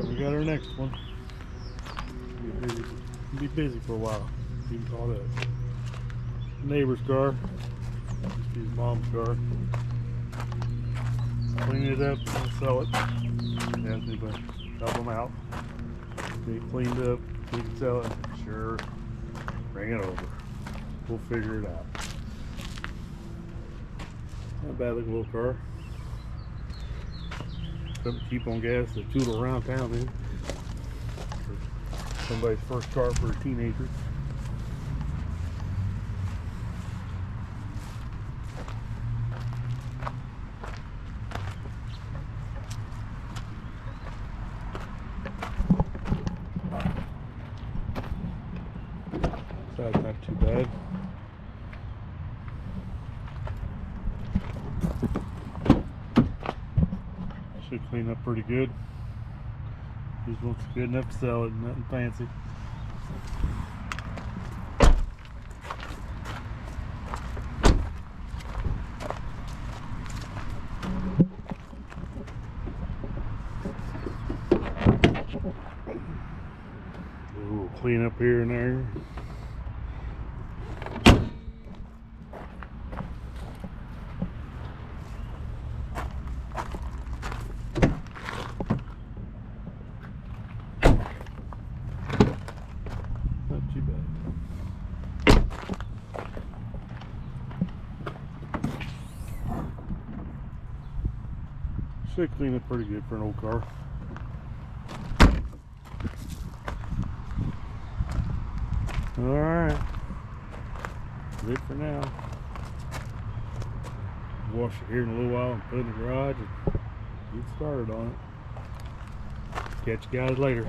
Alright, we got our next one. Be busy for a while. You can call that. Neighbor's car. Just his mom's car. Clean it up and sell it. Yeah, they help them out. Get it cleaned up, we can sell it. Sure, bring it over. We'll figure it out. Not bad looking little car. Something cheap on gas to tootle around town in. For somebody's first car for a teenager. Side's not too bad. Should clean up pretty good. Just looks good enough to sell it, nothing fancy. Ooh, clean up here and there. Not too bad. Should clean it pretty good for an old car. Alright. Good for now. Wash it here in a little while and put it in the garage and get started on it. Catch you guys later.